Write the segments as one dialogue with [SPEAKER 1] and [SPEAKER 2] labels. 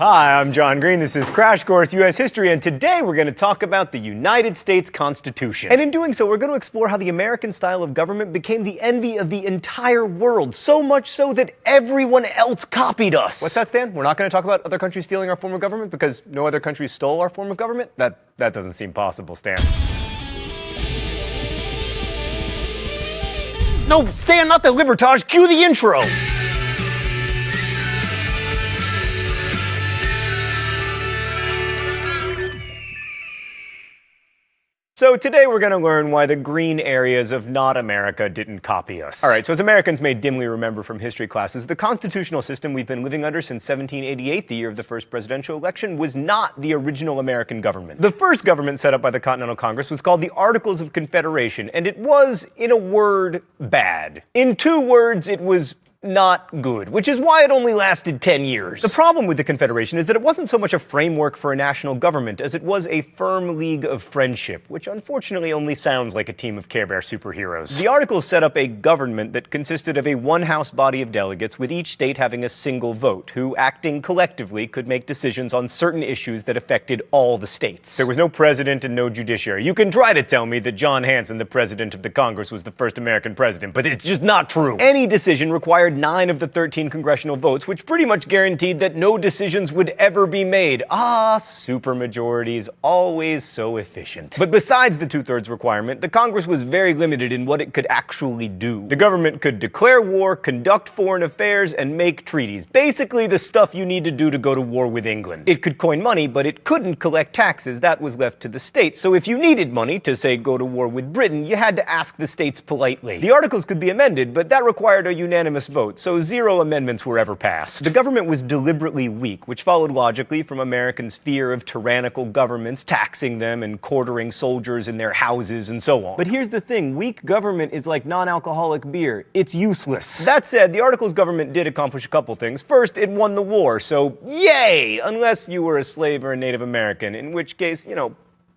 [SPEAKER 1] Hi, I'm John Green. This is Crash Course U.S. History, and today we're going to talk about the United States Constitution. And in doing so, we're going to explore how the American style of government became the envy of the entire world, so much so that everyone else copied us. What's that, Stan? We're not going to talk about other countries stealing our form of government because no other country stole our form of government? That doesn't seem possible, Stan. No, Stan, not the Libertage. Cue the intro. So today we're going to learn why the green areas of not America didn't copy us. Alright, so as Americans may dimly remember from history classes, the constitutional system we've been living under since 1788, the year of the first presidential election, was not the original American government. The first government set up by the Continental Congress was called the Articles of Confederation, and it was, in a word, bad. In 2 words, it was not good, which is why it only lasted 10 years. The problem with the Confederation is that it wasn't so much a framework for a national government as it was a firm league of friendship, which unfortunately only sounds like a team of Care Bear superheroes. The Articles set up a government that consisted of a one-house body of delegates, with each state having a single vote, who, acting collectively, could make decisions on certain issues that affected all the states. There was no president and no judiciary. You can try to tell me that John Hanson, the president of the Congress, was the first American president, but it's just not true. Any decision required 9 of the 13 congressional votes, which pretty much guaranteed that no decisions would ever be made. Ah, supermajorities, always so efficient. But besides the 2/3 requirement, the Congress was very limited in what it could actually do. The government could declare war, conduct foreign affairs, and make treaties. Basically the stuff you need to do to go to war with England. It could coin money, but it couldn't collect taxes. That was left to the states. So if you needed money to, say, go to war with Britain, you had to ask the states politely. The Articles could be amended, but that required a unanimous vote, so 0 amendments were ever passed. The government was deliberately weak, which followed logically from Americans' fear of tyrannical governments taxing them and quartering soldiers in their houses and so on. But here's the thing, weak government is like non-alcoholic beer. It's useless. That said, the Articles government did accomplish a couple things. First, it won the war, so yay! Unless you were a slave or a Native American, in which case,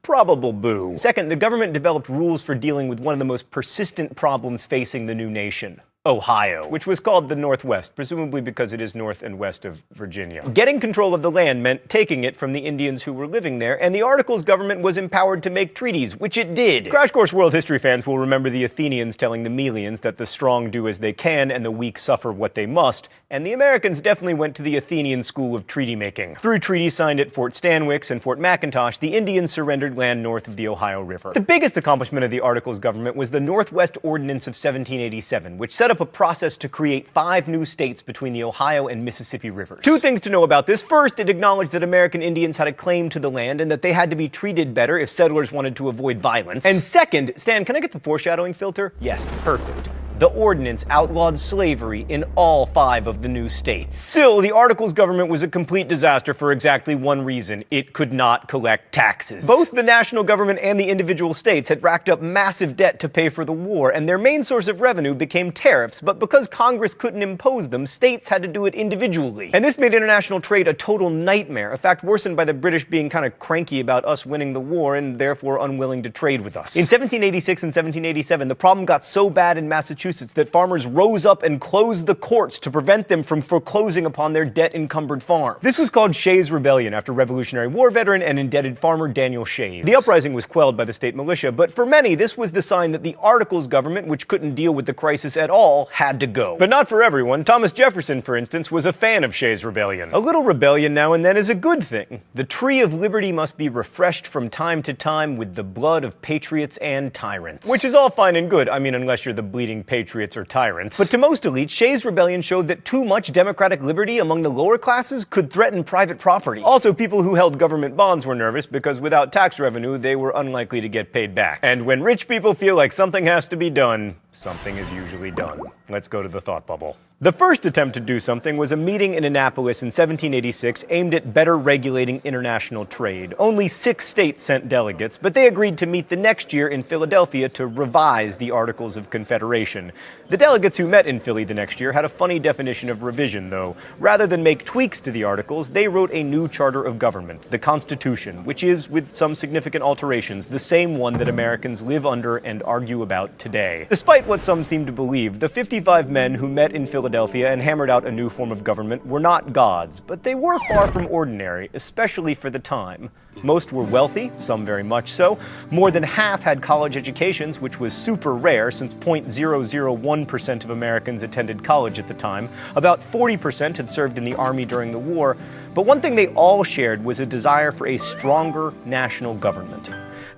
[SPEAKER 1] probable boo. Second, the government developed rules for dealing with one of the most persistent problems facing the new nation: Ohio, which was called the Northwest, presumably because it is north and west of Virginia. Getting control of the land meant taking it from the Indians who were living there, and the Articles government was empowered to make treaties, which it did. Crash Course World History fans will remember the Athenians telling the Melians that the strong do as they can and the weak suffer what they must, and the Americans definitely went to the Athenian school of treaty making. Through treaties signed at Fort Stanwix and Fort McIntosh, the Indians surrendered land north of the Ohio River. The biggest accomplishment of the Articles government was the Northwest Ordinance of 1787, which set up a process to create 5 new states between the Ohio and Mississippi rivers. 2 things to know about this. First, it acknowledged that American Indians had a claim to the land and that they had to be treated better if settlers wanted to avoid violence. And second, Stan, can I get the foreshadowing filter? Yes, perfect. The ordinance outlawed slavery in all 5 of the new states. Still, the Articles government was a complete disaster for exactly one reason: it could not collect taxes. Both the national government and the individual states had racked up massive debt to pay for the war, and their main source of revenue became tariffs, but because Congress couldn't impose them, states had to do it individually. And this made international trade a total nightmare, a fact worsened by the British being kind of cranky about us winning the war and therefore unwilling to trade with us. In 1786 and 1787, the problem got so bad in Massachusetts that farmers rose up and closed the courts to prevent them from foreclosing upon their debt-encumbered farm. This was called Shays' Rebellion, after Revolutionary War veteran and indebted farmer Daniel Shays. The uprising was quelled by the state militia, but for many, this was the sign that the Articles government, which couldn't deal with the crisis at all, had to go. But not for everyone. Thomas Jefferson, for instance, was a fan of Shays' Rebellion. A little rebellion now and then is a good thing. The tree of liberty must be refreshed from time to time with the blood of patriots and tyrants. Which is all fine and good, I mean, unless you're the bleeding patriots or tyrants. But to most elites, Shays' Rebellion showed that too much democratic liberty among the lower classes could threaten private property. Also, people who held government bonds were nervous because without tax revenue, they were unlikely to get paid back. And when rich people feel like something has to be done, something is usually done. Let's go to the thought bubble. The first attempt to do something was a meeting in Annapolis in 1786 aimed at better regulating international trade. Only 6 states sent delegates, but they agreed to meet the next year in Philadelphia to revise the Articles of Confederation. The delegates who met in Philly the next year had a funny definition of revision, though. Rather than make tweaks to the Articles, they wrote a new charter of government, the Constitution, which is, with some significant alterations, the same one that Americans live under and argue about today. Despite Despite what some seem to believe, the 55 men who met in Philadelphia and hammered out a new form of government were not gods, but they were far from ordinary, especially for the time. Most were wealthy, some very much so. More than half had college educations, which was super rare since 0.001% of Americans attended college at the time. About 40% had served in the army during the war. But one thing they all shared was a desire for a stronger national government.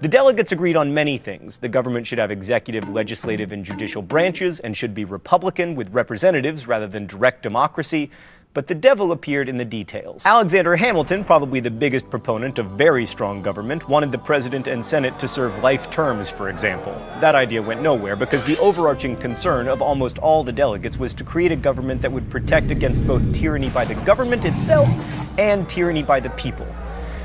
[SPEAKER 1] The delegates agreed on many things. The government should have executive, legislative, and judicial branches, and should be Republican with representatives rather than direct democracy. But the devil appeared in the details. Alexander Hamilton, probably the biggest proponent of very strong government, wanted the president and Senate to serve life terms, for example. That idea went nowhere because the overarching concern of almost all the delegates was to create a government that would protect against both tyranny by the government itself and tyranny by the people.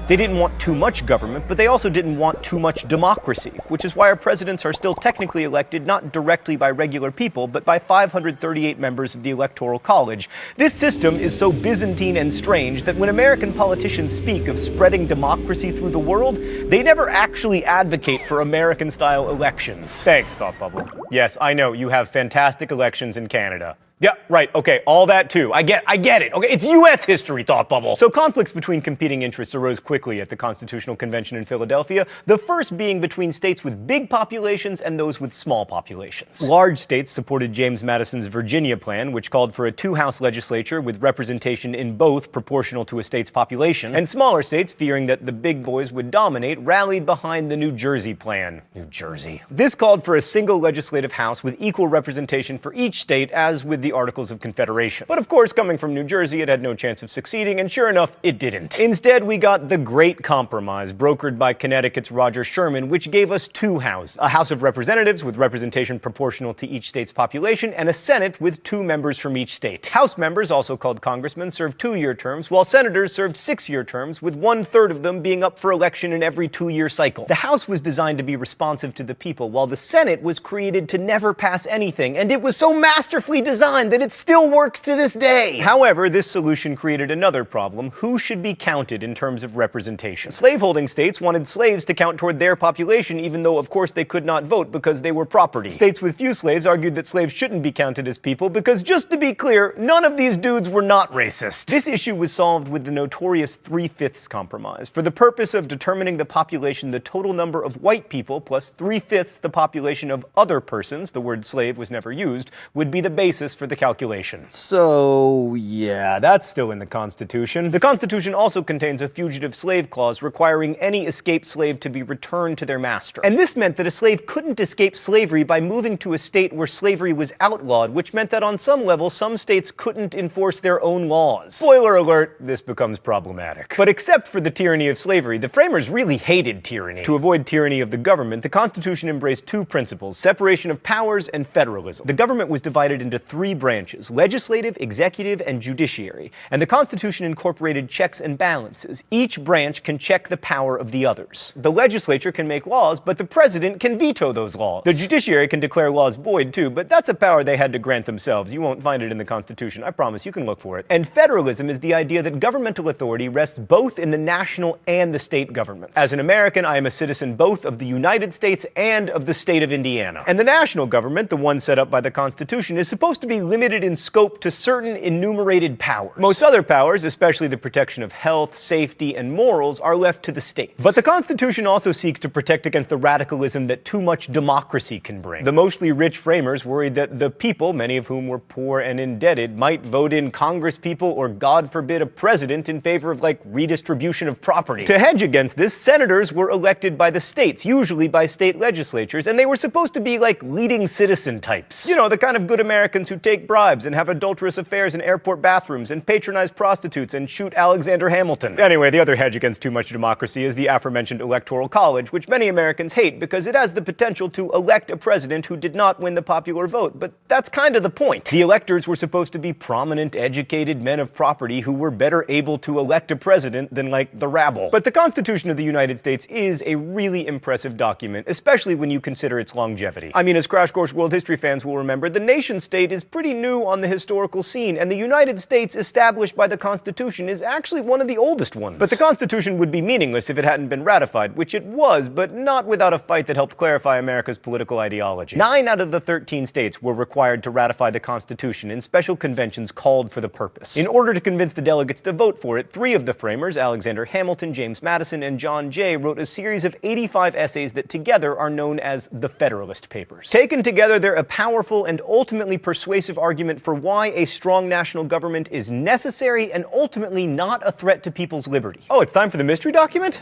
[SPEAKER 1] They didn't want too much government, but they also didn't want too much democracy, which is why our presidents are still technically elected not directly by regular people, but by 538 members of the Electoral College. This system is so Byzantine and strange that when American politicians speak of spreading democracy through the world, they never actually advocate for American-style elections. Thanks, Thought Bubble. Yes, I know, you have fantastic elections in Canada. Yeah, right, okay, all that too. I get it. Okay, it's U.S. history, Thought Bubble. So conflicts between competing interests arose quickly at the Constitutional Convention in Philadelphia, the first being between states with big populations and those with small populations. Large states supported James Madison's Virginia plan, which called for a two-house legislature with representation in both proportional to a state's population, and smaller states, fearing that the big boys would dominate, rallied behind the New Jersey plan. New Jersey. This called for a single legislative house with equal representation for each state, as with the Articles of Confederation. But of course, coming from New Jersey, it had no chance of succeeding, and sure enough, it didn't. Instead, we got the Great Compromise, brokered by Connecticut's Roger Sherman, which gave us two houses. A House of Representatives with representation proportional to each state's population, and a Senate with 2 members from each state. House members, also called congressmen, served 2-year terms, while senators served 6-year terms, with 1/3 of them being up for election in every 2-year cycle. The House was designed to be responsive to the people, while the Senate was created to never pass anything, and it was so masterfully designed that it still works to this day. However, this solution created another problem: who should be counted in terms of representation? Slaveholding states wanted slaves to count toward their population, even though of course they could not vote because they were property. States with few slaves argued that slaves shouldn't be counted as people because, just to be clear, none of these dudes were not racist. This issue was solved with the notorious 3/5 compromise. For the purpose of determining the population, the total number of white people plus 3/5 the population of other persons, the word slave was never used, would be the basis for the calculation. So, yeah, that's still in the Constitution. The Constitution also contains a fugitive slave clause requiring any escaped slave to be returned to their master. And this meant that a slave couldn't escape slavery by moving to a state where slavery was outlawed, which meant that on some level, some states couldn't enforce their own laws. Spoiler alert, this becomes problematic. But except for the tyranny of slavery, the framers really hated tyranny. To avoid tyranny of the government, the Constitution embraced 2 principles: separation of powers and federalism. The government was divided into 3 branches: legislative, executive, and judiciary. And the Constitution incorporated checks and balances. Each branch can check the power of the others. The legislature can make laws, but the president can veto those laws. The judiciary can declare laws void too, but that's a power they had to grant themselves. You won't find it in the Constitution. I promise, you can look for it. And federalism is the idea that governmental authority rests both in the national and the state governments. As an American, I am a citizen both of the United States and of the state of Indiana. And the national government, the one set up by the Constitution, is supposed to be limited in scope to certain enumerated powers. Most other powers, especially the protection of health, safety, and morals, are left to the states. But the Constitution also seeks to protect against the radicalism that too much democracy can bring. The mostly rich framers worried that the people, many of whom were poor and indebted, might vote in congresspeople or, God forbid, a president in favor of, like, redistribution of property. To hedge against this, senators were elected by the states, usually by state legislatures, and they were supposed to be like leading citizen types. You know, the kind of good Americans who take bribes and have adulterous affairs in airport bathrooms and patronize prostitutes and shoot Alexander Hamilton. Anyway, the other hedge against too much democracy is the aforementioned Electoral College, which many Americans hate because it has the potential to elect a president who did not win the popular vote. But that's kind of the point. The electors were supposed to be prominent, educated men of property who were better able to elect a president than, like, the rabble. But the Constitution of the United States is a really impressive document, especially when you consider its longevity. I mean, as Crash Course World History fans will remember, the nation-state is pretty pretty new on the historical scene, and the United States established by the Constitution is actually one of the oldest ones. But the Constitution would be meaningless if it hadn't been ratified, which it was, but not without a fight that helped clarify America's political ideology. 9 out of the 13 states were required to ratify the Constitution, and special conventions called for the purpose. In order to convince the delegates to vote for it, 3 of the framers, Alexander Hamilton, James Madison, and John Jay, wrote a series of 85 essays that together are known as the Federalist Papers. Taken together, they're a powerful and ultimately persuasive argument for why a strong national government is necessary and ultimately not a threat to people's liberty. Oh, it's time for the mystery document?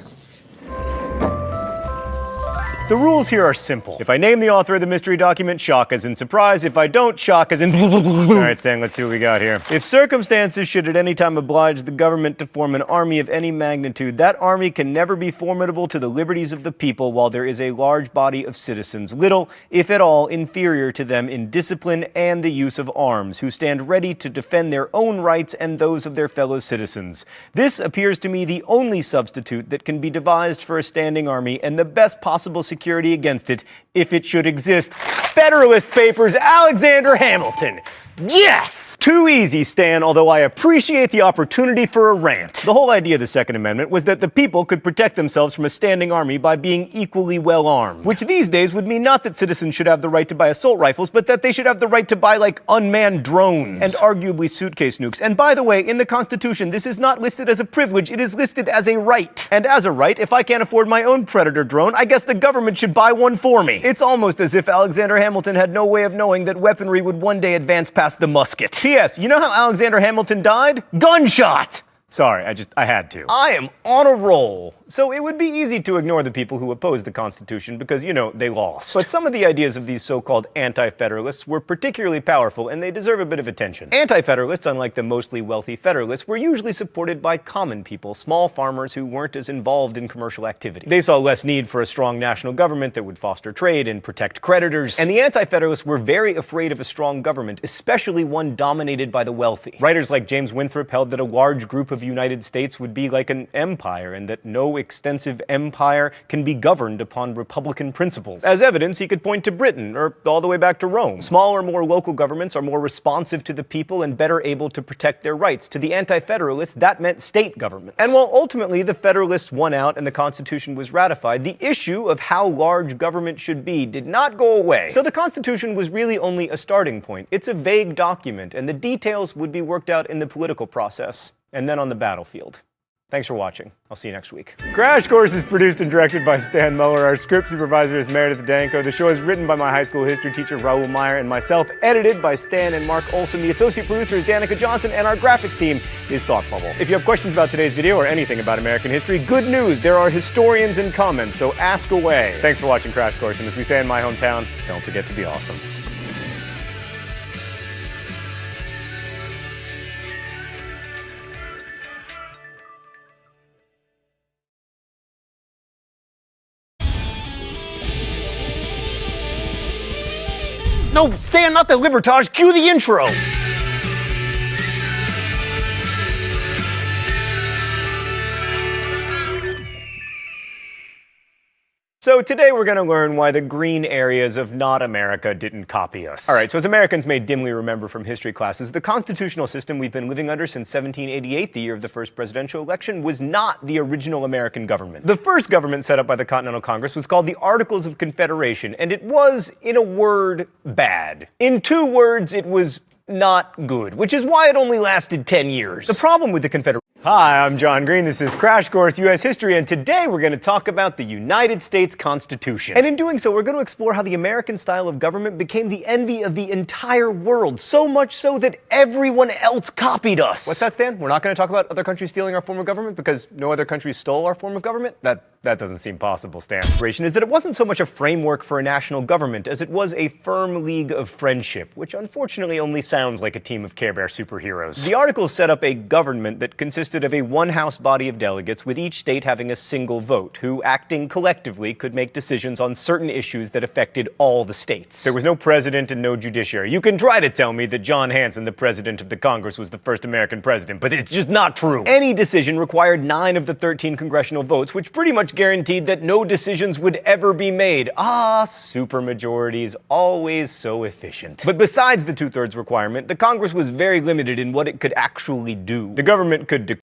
[SPEAKER 1] The rules here are simple. If I name the author of the mystery document, shock as in surprise. If I don't, shock as in Alright, Stan, let's see what we got here. If circumstances should at any time oblige the government to form an army of any magnitude, that army can never be formidable to the liberties of the people while there is a large body of citizens, little, if at all, inferior to them in discipline and the use of arms, who stand ready to defend their own rights and those of their fellow citizens. This appears to me the only substitute that can be devised for a standing army and the best possible security against it, if it should exist. Federalist Papers, Alexander Hamilton. Yes! Too easy, Stan, although I appreciate the opportunity for a rant. The whole idea of the Second Amendment was that the people could protect themselves from a standing army by being equally well armed. Which these days would mean not that citizens should have the right to buy assault rifles, but that they should have the right to buy, like, unmanned drones. And arguably suitcase nukes. And by the way, in the Constitution, this is not listed as a privilege, it is listed as a right. And as a right, if I can't afford my own Predator drone, I guess the government should buy one for me. It's almost as if Alexander Hamilton had no way of knowing that weaponry would one day advance past the musket. P.S. You know how Alexander Hamilton died? Gunshot! Sorry, I had to. I am on a roll. So it would be easy to ignore the people who opposed the Constitution because, you know, they lost. But some of the ideas of these so-called anti-federalists were particularly powerful, and they deserve a bit of attention. Anti-federalists, unlike the mostly wealthy federalists, were usually supported by common people, small farmers who weren't as involved in commercial activity. They saw less need for a strong national government that would foster trade and protect creditors. And the anti-federalists were very afraid of a strong government, especially one dominated by the wealthy. Writers like James Winthrop held that a large group of United States would be like an empire, and that no extensive empire can be governed upon republican principles. As evidence, he could point to Britain, or all the way back to Rome. Smaller, more local governments are more responsive to the people and better able to protect their rights. To the anti-federalists, that meant state governments. And while ultimately the Federalists won out and the Constitution was ratified, the issue of how large government should be did not go away. So the Constitution was really only a starting point. It's a vague document, and the details would be worked out in the political process, and then on the battlefield. Thanks for watching. I'll see you next week. Crash Course is produced and directed by Stan Muller. Our script supervisor is Meredith Danko. The show is written by my high school history teacher, Raul Meyer, and myself, edited by Stan and Mark Olson. The associate producer is Danica Johnson, and our graphics team is Thought Bubble. If you have questions about today's video or anything about American history, good news, there are historians in comments, so ask away. Thanks for watching Crash Course, and as we say in my hometown, don't forget to be awesome. No, Stan, not the Libertage. Cue the intro. So today we're going to learn why the green areas of not America didn't copy us. Alright, so as Americans may dimly remember from history classes, the constitutional system we've been living under since 1788, the year of the first presidential election, was not the original American government. The first government set up by the Continental Congress was called the Articles of Confederation, and it was, in a word, bad. In 2 words, it was not good, which is why it only lasted 10 years. The problem with the Confederation... Hi, I'm John Green. This is Crash Course U.S. History, and today we're going to talk about the United States Constitution. And in doing so, we're going to explore how the American style of government became the envy of the entire world, so much so that everyone else copied us. What's that, Stan? We're not going to talk about other countries stealing our form of government because no other countries stole our form of government? That doesn't seem possible, Stan. The inspiration is that it wasn't so much a framework for a national government as it was a firm league of friendship, which unfortunately only sounds like a team of Care Bear superheroes. The Articles set up a government that consisted of a one-house body of delegates, with each state having a single vote, who, acting collectively, could make decisions on certain issues that affected all the states. There was no president and no judiciary. You can try to tell me that John Hanson, the president of the Congress, was the first American president, but it's just not true. Any decision required 9 of the 13 congressional votes, which pretty much much guaranteed that no decisions would ever be made. Ah, supermajorities, always so efficient. But besides the 2/3 requirement, the Congress was very limited in what it could actually do. The government could